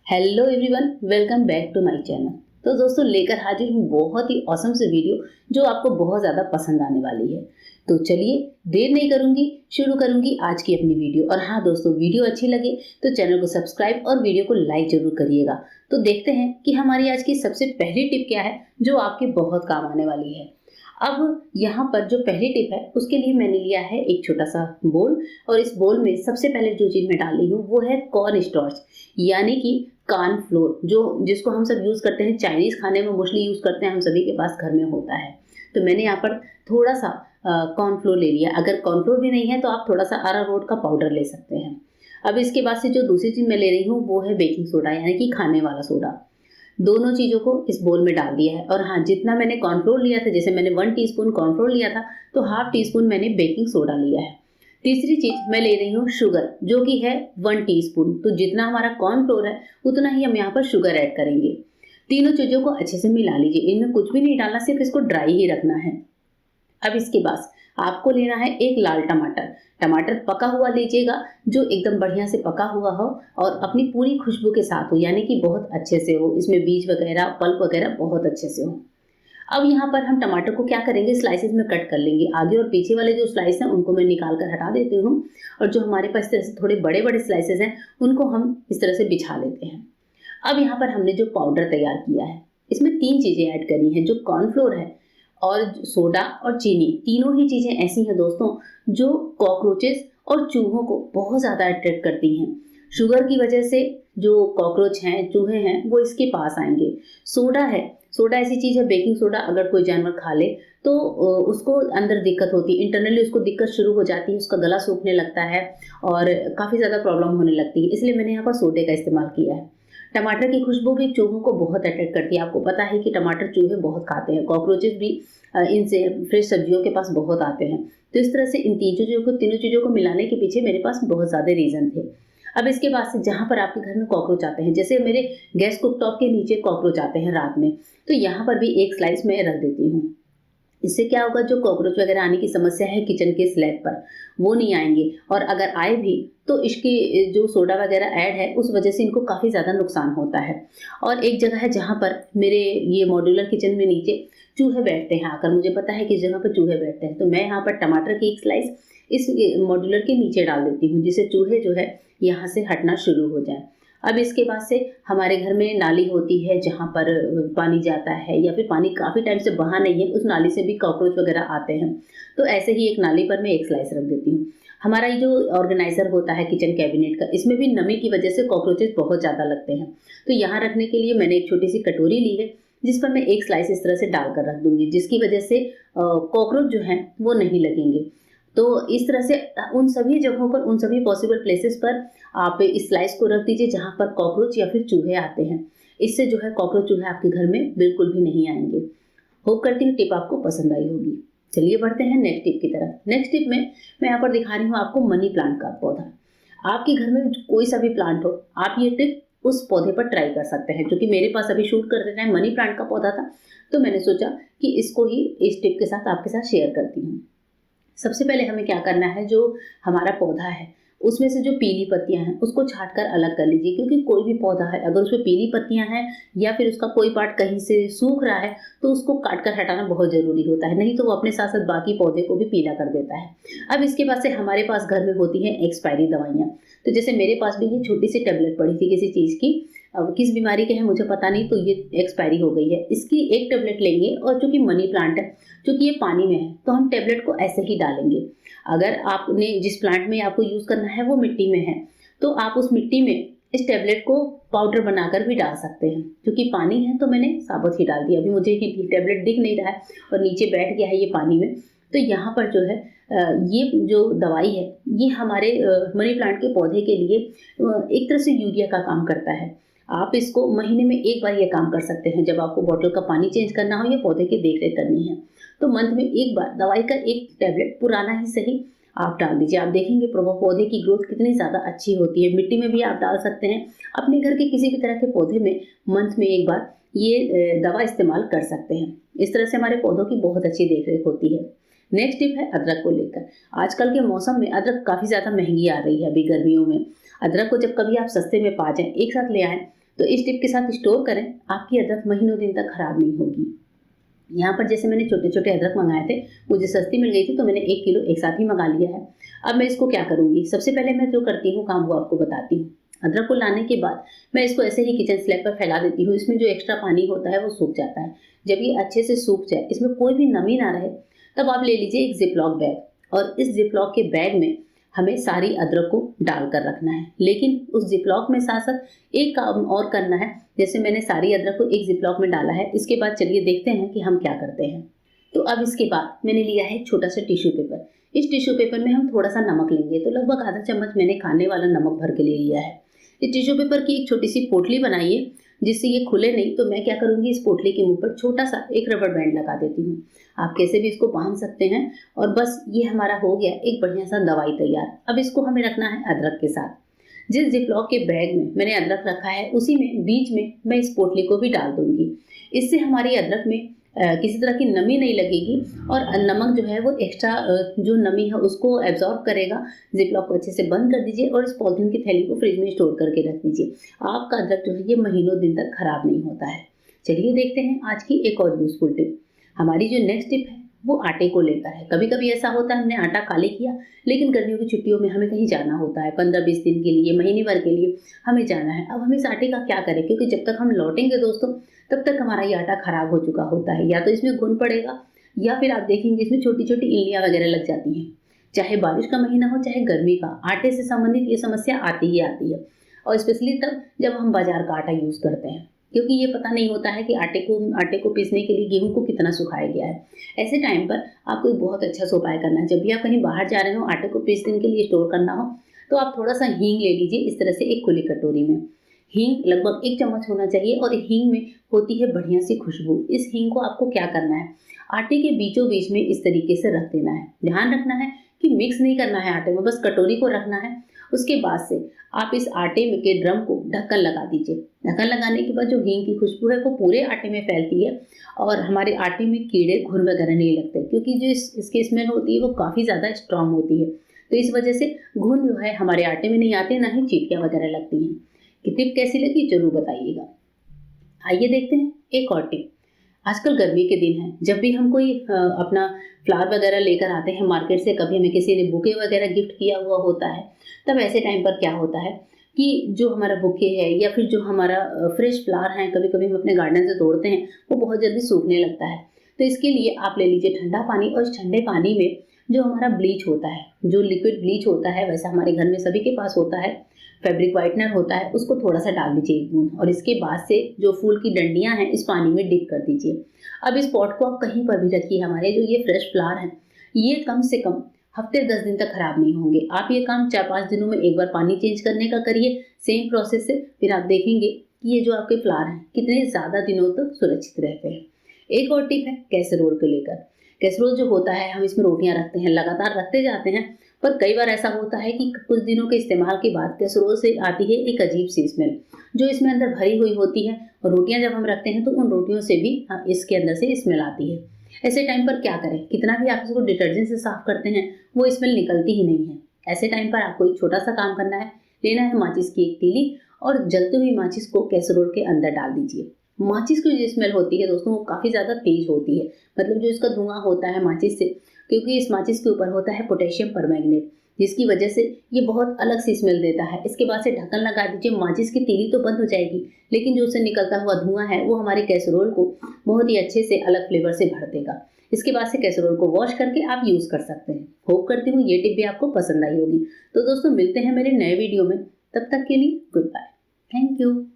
Hello everyone, welcome back to my channel. तो दोस्तों, लेकर हाजिर हूँ बहुत ही ऑसम से वीडियो जो आपको बहुत ज़्यादा पसंद आने वाली है। तो चलिए, देर नहीं करूँगी, शुरू करूँगी आज की अपनी वीडियो। और हाँ दोस्तों, वीडियो अच्छी लगे तो चैनल को सब्सक्राइब और वीडियो को लाइक जरूर करिएगा। तो देखते हैं कि हमारी आज की सबसे पहली टिप क्या है जो आपके बहुत काम आने वाली है। अब यहाँ पर जो पहली टिप है उसके लिए मैंने लिया है एक छोटा सा बोल, और इस बोल में सबसे पहले जो चीज़ मैं डाल रही हूँ वो है कॉर्न स्टार्च, यानी कि कॉर्न फ्लोर, जो जिसको हम सब यूज़ करते हैं, चाइनीज़ खाने में मोस्टली यूज़ करते हैं, हम सभी के पास घर में होता है। तो मैंने यहाँ पर थोड़ा सा कॉर्न फ्लोर ले लिया। अगर कॉर्न फ्लोर भी नहीं है तो आप थोड़ा सा अरारोट का पाउडर ले सकते हैं। अब इसके बाद से जो दूसरी चीज़ मैं ले रही हूँ वो है बेकिंग सोडा, यानी कि खाने वाला सोडा। दोनों चीज़ों को इस बोल में डाल दिया है। और हाँ, जितना मैंने कॉर्नफ्लोर लिया था, जैसे मैंने 1 टीस्पून कॉर्नफ्लोर लिया था तो हाफ टी स्पून मैंने बेकिंग सोडा लिया है। तीसरी चीज़ मैं ले रही हूँ शुगर, जो कि है 1 टीस्पून। तो जितना हमारा कॉर्नफ्लोर है उतना ही हम यहाँ पर शुगर ऐड करेंगे। तीनों चीज़ों को अच्छे से मिला लीजिए। इनमें कुछ भी नहीं डालना, सिर्फ इसको ड्राई ही रखना है। अब इसके बाद आपको लेना है एक लाल टमाटर। टमाटर पका हुआ लीजिएगा, जो एकदम बढ़िया से पका हुआ हो और अपनी पूरी खुशबू के साथ हो, यानी कि बहुत अच्छे से हो, इसमें बीज वगैरह पल्प वगैरह बहुत अच्छे से हो। अब यहाँ पर हम टमाटर को क्या करेंगे, स्लाइसेस में कट कर लेंगे। आगे और पीछे वाले जो स्लाइस हैं उनको मैं निकाल कर हटा देती हूँ, और जो हमारे पास इस तरह से थोड़े बड़े बड़े स्लाइसेस हैं उनको हम इस तरह से बिछा लेते हैं। अब यहाँ पर हमने जो पाउडर तैयार किया है इसमें 3 चीज़ें ऐड करी हैं, जो कॉर्नफ्लोर है और सोडा और चीनी। तीनों ही चीज़ें ऐसी हैं दोस्तों जो कॉकरोचेस और चूहों को बहुत ज़्यादा अट्रैक्ट करती हैं। शुगर की वजह से जो कॉकरोच हैं, चूहे हैं, वो इसके पास आएंगे। सोडा है, सोडा ऐसी चीज़ है, बेकिंग सोडा अगर कोई जानवर खा ले तो उसको अंदर दिक्कत होती है, इंटरनली उसको दिक्कत शुरू हो जाती है, उसका गला सूखने लगता है और काफ़ी ज़्यादा प्रॉब्लम होने लगती है। इसलिए मैंने यहाँ पर सोडे का इस्तेमाल किया है। टमाटर की खुशबू भी चूहों को बहुत अट्रैक्ट करती है। आपको पता है कि टमाटर चूहे बहुत खाते हैं, कॉकरोचेस भी इनसे फ्रेश सब्जियों के पास बहुत आते हैं। तो इस तरह से इन तीनों चीज़ों को मिलाने के पीछे मेरे पास बहुत ज़्यादा रीज़न थे। अब इसके बाद से जहाँ पर आपके घर में कॉकरोच आते हैं, जैसे मेरे गैस कुकटॉप के नीचे कॉकरोच आते हैं रात में, तो यहाँ पर भी एक स्लाइस मैं रख देती हूँ। इससे क्या होगा, जो कॉकरोच वगैरह आने की समस्या है किचन के स्लैब पर, वो नहीं आएंगे। और अगर आए भी तो इसकी जो सोडा वगैरह ऐड है उस वजह से इनको काफ़ी ज़्यादा नुकसान होता है। और एक जगह है जहाँ पर मेरे ये मॉड्यूलर किचन में नीचे चूहे बैठते हैं आकर, मुझे पता है कि जगह पर चूहे बैठते हैं, तो मैं यहाँ पर टमाटर की एक स्लाइस इस मॉड्यूलर के नीचे डाल देती हूँ, जिससे चूहे जो है यहाँ से हटना शुरू हो जाए। अब इसके बाद से हमारे घर में नाली होती है जहाँ पर पानी जाता है, या फिर पानी काफ़ी टाइम से बहा नहीं है, उस नाली से भी कॉकरोच वगैरह आते हैं। तो ऐसे ही एक नाली पर मैं एक स्लाइस रख देती हूँ। हमारा ये जो ऑर्गेनाइजर होता है किचन कैबिनेट का, इसमें भी नमी की वजह से कॉकरोचेस बहुत ज़्यादा लगते हैं। तो यहाँ रखने के लिए मैंने एक छोटी सी कटोरी ली है, जिस पर मैं एक स्लाइस इस तरह से डालकर रख दूंगी, जिसकी वजह से कॉकरोच जो हैं वो नहीं लगेंगे। तो इस तरह से उन सभी जगहों पर, उन सभी पॉसिबल प्लेसेस पर आप इस स्लाइस को रख दीजिए जहाँ पर कॉकरोच या फिर चूहे आते हैं। इससे जो है कॉकरोच चूहे आपके घर में बिल्कुल भी नहीं आएंगे। होप करती हूँ टिप आपको पसंद आई होगी। चलिए बढ़ते हैं नेक्स्ट टिप की तरफ। नेक्स्ट टिप में मैं यहाँ पर दिखा रही हूँ आपको मनी प्लांट का पौधा। आपके घर में कोई सा भी प्लांट हो, आप ये टिप उस पौधे पर ट्राई कर सकते हैं। क्योंकि मेरे पास अभी शूट करते टाइम मनी प्लांट का पौधा था, तो मैंने सोचा कि इसको ही इस टिप के साथ आपके साथ शेयर करती हूँ। सबसे पहले हमें क्या करना है, जो हमारा पौधा है उसमें से जो पीली पत्तियां हैं उसको छांट कर अलग कर लीजिए। क्योंकि कोई भी पौधा है अगर उसमें पीली पत्तियां हैं या फिर उसका कोई पार्ट कहीं से सूख रहा है तो उसको काट कर हटाना बहुत ज़रूरी होता है, नहीं तो वो अपने साथ साथ बाकी पौधे को भी पीला कर देता है। अब इसके बाद से हमारे पास घर में होती हैं एक्सपायरी दवाइयाँ। तो जैसे मेरे पास भी ये छोटी सी टेबलेट पड़ी थी किसी चीज़ की, अब किस बीमारी के हैं मुझे पता नहीं, तो ये एक्सपायरी हो गई है। इसकी एक टेबलेट लेंगे, और चूंकि मनी प्लांट है, चूंकि ये पानी में है, तो हम टेबलेट को ऐसे ही डालेंगे। अगर आपने जिस प्लांट में आपको यूज़ करना है वो मिट्टी में है, तो आप उस मिट्टी में इस टेबलेट को पाउडर बनाकर भी डाल सकते हैं। क्योंकि पानी है तो मैंने साबुत ही डाल दिया। अभी मुझे ये टेबलेट दिख नहीं रहा है और नीचे बैठ गया है ये पानी में, तो यहाँ पर जो है ये जो दवाई है ये हमारे मनी प्लांट के पौधे के लिए एक तरह से यूरिया का काम करता है। आप इसको महीने में एक बार ये काम कर सकते हैं, जब आपको बॉटल का पानी चेंज करना हो या पौधे की देखरेख करनी है, तो मंथ में एक बार दवाई का एक टैबलेट, पुराना ही सही, आप डाल दीजिए। आप देखेंगे पौधे की ग्रोथ कितनी ज़्यादा अच्छी होती है। मिट्टी में भी आप डाल सकते हैं, अपने घर के किसी भी तरह के पौधे में मंथ में एक बार ये दवा इस्तेमाल कर सकते हैं। इस तरह से हमारे पौधों की बहुत अच्छी देखरेख होती है। नेक्स्ट टिप है अदरक को लेकर। आजकल के मौसम में अदरक काफ़ी ज़्यादा महंगी आ रही है। अभी गर्मियों में अदरक को जब कभी आप सस्ते में पा जाएं, एक साथ ले आएँ, तो इस टिप के साथ स्टोर करें, आपकी अदरक महीनों दिन तक खराब नहीं होगी। यहाँ पर जैसे मैंने छोटे छोटे अदरक मंगाए थे, मुझे सस्ती मिल गई थी तो मैंने 1 किलो एक साथ ही मंगा लिया है। अब मैं इसको क्या करूँगी, सबसे पहले मैं जो करती हूँ काम वो आपको बताती हूँ। अदरक को लाने के बाद मैं इसको ऐसे ही किचन स्लैब पर फैला देती हूँ। इसमें जो एक्स्ट्रा पानी होता है वो सूख जाता है। जब ये अच्छे से सूख जाए, इसमें कोई भी नमी ना रहे, तब आप ले लीजिए एक जिपलॉक बैग और इस जिपलॉक के बैग में हमें सारी अदरक को डालकर रखना है। लेकिन उस जिपलॉक में साथ साथ एक काम और करना है। जैसे मैंने सारी अदरक को एक जिपलॉक में डाला है, इसके बाद चलिए देखते हैं कि हम क्या करते हैं। तो अब इसके बाद मैंने लिया है एक छोटा सा टिश्यू पेपर। इस टिश्यू पेपर में हम थोड़ा सा नमक लेंगे, तो लगभग आधा चम्मच मैंने खाने वाला नमक भर के ले लिया है। इस टिश्यू पेपर की एक छोटी सी पोटली बनाइए जिससे ये खुले नहीं। तो मैं क्या करूँगी, इस पोटली के मुंह पर छोटा सा एक रबर बैंड लगा देती हूँ। आप कैसे भी इसको बांध सकते हैं और बस ये हमारा हो गया एक बढ़िया सा दवाई तैयार। अब इसको हमें रखना है अदरक के साथ। जिस जिपलॉक के बैग में मैंने अदरक रखा है उसी में बीच में मैं इस पोटली को भी डाल दूंगी। इससे हमारी अदरक में किसी तरह की नमी नहीं लगेगी और नमक जो है वो एक्स्ट्रा जो नमी है उसको एब्जॉर्ब करेगा। जिपलॉक को अच्छे से बंद कर दीजिए और इस पॉलिथीन की थैली को फ्रिज में स्टोर करके रख दीजिए। आपका अदरक जो है ये महीनों दिन तक खराब नहीं होता है। चलिए देखते हैं आज की एक और यूजफुल टिप। हमारी जो नेक्स्ट टिप है वो आटे को लेकर है। कभी कभी ऐसा होता है हमने आटा काले किया, लेकिन गर्मियों की छुट्टियों में हमें कहीं जाना होता है, 15-20 दिन के लिए, महीने भर के लिए हमें जाना है। अब हम इस आटे का क्या करें, क्योंकि जब तक हम लौटेंगे दोस्तों तब तक हमारा ये आटा खराब हो चुका होता है। या तो इसमें घुन पड़ेगा या फिर आप देखेंगे इसमें छोटी छोटी इल्लियाँ वगैरह लग जाती हैं। चाहे बारिश का महीना हो चाहे गर्मी का, आटे से संबंधित ये समस्या आती ही आती है। और स्पेशली तब जब हम बाजार का आटा यूज़ करते हैं, क्योंकि ये पता नहीं होता है कि आटे को पीसने के लिए गेहूं को कितना सुखाया गया है। ऐसे टाइम पर आपको एक बहुत अच्छा सा उपाय करना है। जब भी आप कहीं बाहर जा रहे हो, आटे को 20 दिन के लिए स्टोर करना हो, तो आप थोड़ा सा हींग ले लीजिए। इस तरह से एक खुली कटोरी में हींग लगभग 1 चम्मच होना चाहिए और हींग में होती है बढ़िया सी खुशबू। इस हींग को आपको क्या करना है, आटे के बीचों बीच में इस तरीके से रख देना है। ध्यान रखना है कि मिक्स नहीं करना है आटे में, बस कटोरी को रखना है। उसके बाद से आप इस आटे में के ड्रम को ढक्कन लगा दीजिए। ढक्कन लगाने के बाद जो हींग की खुशबू है वो पूरे आटे में फैलती है और हमारे आटे में कीड़े घुन वगैरह नहीं लगते, क्योंकि जो इसकी स्मेल होती है वो काफ़ी ज़्यादा स्ट्रांग होती है। तो इस वजह से घुन जो है हमारे आटे में नहीं आते, ना ही चींटियाँ वगैरह लगती हैं। कि टिप कैसी लगी जरूर बताइएगा। आइए देखते हैं एक और टिप। आजकल गर्मी के दिन हैं, जब भी हम कोई अपना फ्लावर वगैरह लेकर आते हैं मार्केट से, कभी हमें किसी ने बुके वगैरह गिफ्ट किया हुआ होता है, तब ऐसे टाइम पर क्या होता है कि जो हमारा बुके है या फिर जो हमारा फ्रेश फ्लावर है, कभी कभी हम अपने गार्डन से तोड़ते हैं, वो बहुत जल्दी सूखने लगता है। तो इसके लिए आप ले लीजिए ठंडा पानी और इस ठंडे पानी में जो हमारा ब्लीच होता है, जो लिक्विड ब्लीच होता है, वैसा हमारे घर में सभी के पास होता है, फैब्रिक वाइटनर होता है, उसको थोड़ा सा डाल दीजिए 1 बूंद और इसके बाद से जो फूल की डंडियां हैं इस पानी में डिप कर दीजिए। अब इस पॉट को आप कहीं पर भी रखिए। हमारे जो ये फ्रेश फ्लावर हैं ये कम से कम हफ्ते 10 दिन तक खराब नहीं होंगे। आप ये काम 4-5 दिनों में एक बार पानी चेंज करने का करिए, सेम प्रोसेस से, फिर आप देखेंगे कि ये जो आपके फ्लावर हैं कितने ज़्यादा दिनों तक सुरक्षित रहते हैं। एक और टिप है कैसरोल को लेकर। कैसरोल जो होता है, हम इसमें रोटियां रखते हैं, लगातार रखते जाते हैं, पर कई बार ऐसा होता है कि कुछ दिनों के इस्तेमाल के बाद कैसरोल से आती है एक अजीब सी स्मेल जो इसमें अंदर भरी हुई होती है। और रोटियां जब हम रखते हैं तो उन रोटियों से भी इसके अंदर से स्मेल आती है। ऐसे टाइम पर क्या करें, कितना भी आप इसको डिटर्जेंट से साफ करते हैं वो स्मेल निकलती ही नहीं है। ऐसे टाइम पर आपको एक छोटा सा काम करना है, लेना है माचिस की एक तीली और जलती हुई माचिस को कैसरोल के अंदर डाल दीजिए। माचिस की जो स्मेल होती है दोस्तों वो काफ़ी ज़्यादा तेज होती है, मतलब जो इसका धुआं होता है माचिस से, क्योंकि इस माचिस के ऊपर होता है पोटेशियम परमैंगनेट, जिसकी वजह से ये बहुत अलग सी स्मेल देता है। इसके बाद से ढक्कन लगा दीजिए। माचिस की तीली तो बंद हो जाएगी, लेकिन जो उससे निकलता हुआ धुआं है वो हमारे कैसरोल को बहुत ही अच्छे से अलग फ्लेवर से भर देगा। इसके बाद से कैसरोल को वॉश करके आप यूज़ कर सकते हैं। होप करती हूँ ये टिप भी आपको पसंद आई होगी। तो दोस्तों मिलते हैं मेरे नए वीडियो में, तब तक के लिए गुड बाय, थैंक यू।